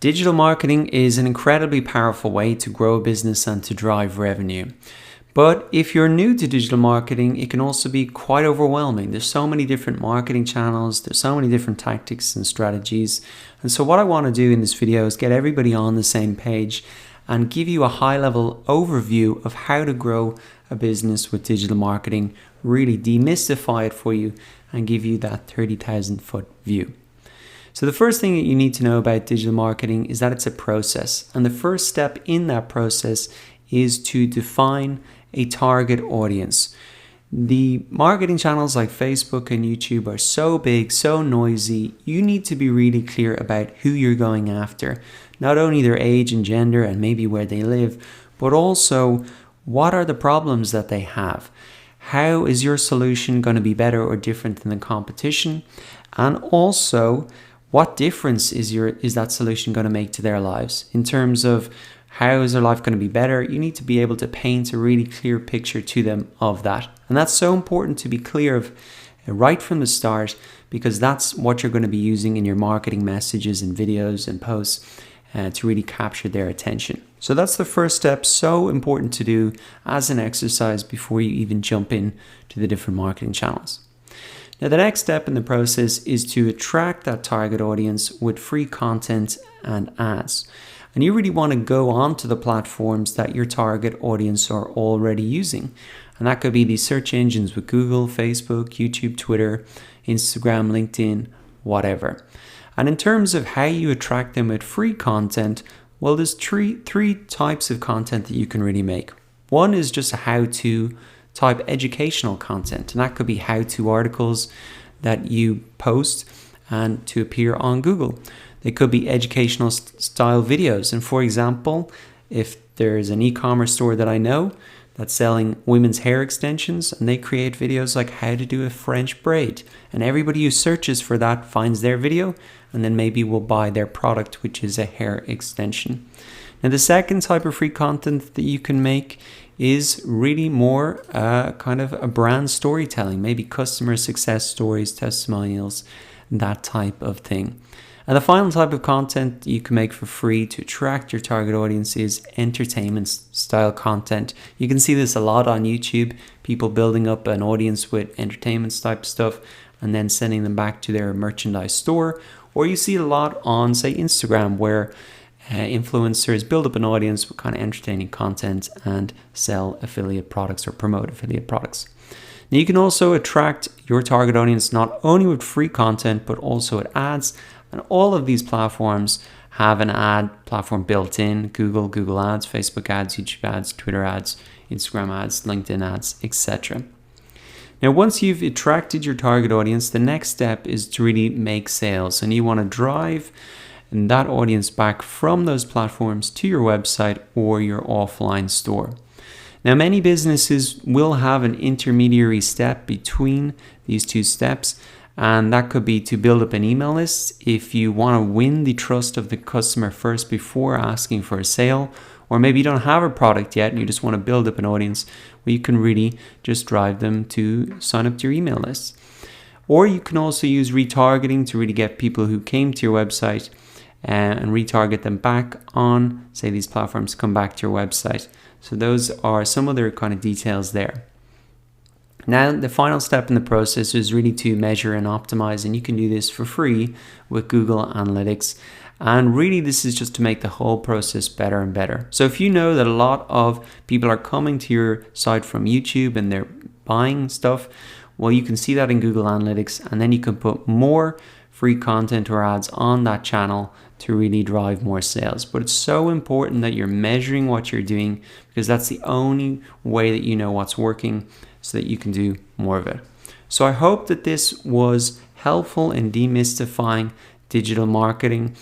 Digital marketing is an incredibly powerful way to grow a business and to drive revenue. But if you're new to digital marketing, it can also be quite overwhelming. There's so many different marketing channels, there's so many different tactics and strategies. And so what I want to do in this video is get everybody on the same page and give you a high-level overview of how to grow a business with digital marketing, really demystify it for you and give you that 30,000-foot view. So the first thing that you need to know about digital marketing is that it's a process. And the first step in that process is to define a target audience. The marketing channels like Facebook and YouTube are so big, so noisy, you need to be really clear about who you're going after. Not only their age and gender and maybe where they live, but also what are the problems that they have. How is your solution going to be better or different than the competition? And also, what difference is that solution going to make to their lives? In terms of how is their life going to be better, you need to be able to paint a really clear picture to them of that. And that's so important to be clear of right from the start, because that's what you're going to be using in your marketing messages and videos and posts to really capture their attention. So that's the first step, so important to do as an exercise before you even jump in to the different marketing channels. Now, the next step in the process is to attract that target audience with free content and ads. And you really want to go onto the platforms that your target audience are already using. And that could be these search engines with Google, Facebook, YouTube, Twitter, Instagram, LinkedIn, whatever. And in terms of how you attract them with free content, well, there's three types of content that you can really make. One is just a how-to type educational content, and that could be how-to articles that you post and to appear on Google. They could be educational style videos, and for example, if there's an e-commerce store that I know that's selling women's hair extensions, and they create videos like how to do a French braid, and everybody who searches for that finds their video and then maybe will buy their product, which is a hair extension. Now, the second type of free content that you can make is really more kind of a brand storytelling, maybe customer success stories, testimonials, that type of thing. And the final type of content you can make for free to attract your target audience is entertainment style content. You can see this a lot on YouTube, people building up an audience with entertainment type stuff and then sending them back to their merchandise store. Or you see a lot on, say, Instagram, where influencers build up an audience with kind of entertaining content and sell affiliate products or promote affiliate products. Now, you can also attract your target audience not only with free content, but also with ads. And all of these platforms have an ad platform built in: Google ads, Facebook ads, YouTube ads, Twitter ads, Instagram ads, LinkedIn ads, etc. Now, once you've attracted your target audience, the next step is to really make sales. And you want to drive that audience back from those platforms to your website or your offline store. Now, many businesses will have an intermediary step between these two steps, and that could be to build up an email list if you want to win the trust of the customer first before asking for a sale. Or maybe you don't have a product yet and you just want to build up an audience where you can really just drive them to sign up to your email list. Or you can also use retargeting to really get people who came to your website and retarget them back on, say, these platforms, come back to your website. So those are some other kind of details there. Now, the final step in the process is really to measure and optimize, and you can do this for free with Google Analytics. And really, this is just to make the whole process better and better. So if you know that a lot of people are coming to your site from YouTube and they're buying stuff, well, you can see that in Google Analytics, and then you can put more free content or ads on that channel to really drive more sales. But it's so important that you're measuring what you're doing, because that's the only way that you know what's working so that you can do more of it. So I hope that this was helpful in demystifying digital marketing.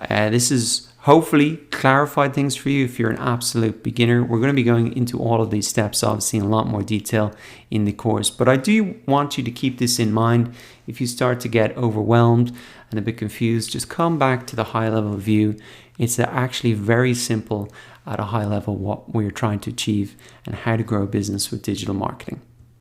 This has hopefully clarified things for you if you're an absolute beginner. We're going to be going into all of these steps, obviously, in a lot more detail in the course. But I do want you to keep this in mind. If you start to get overwhelmed and a bit confused, just come back to the high level view. It's actually very simple at a high level what we're trying to achieve and how to grow a business with digital marketing.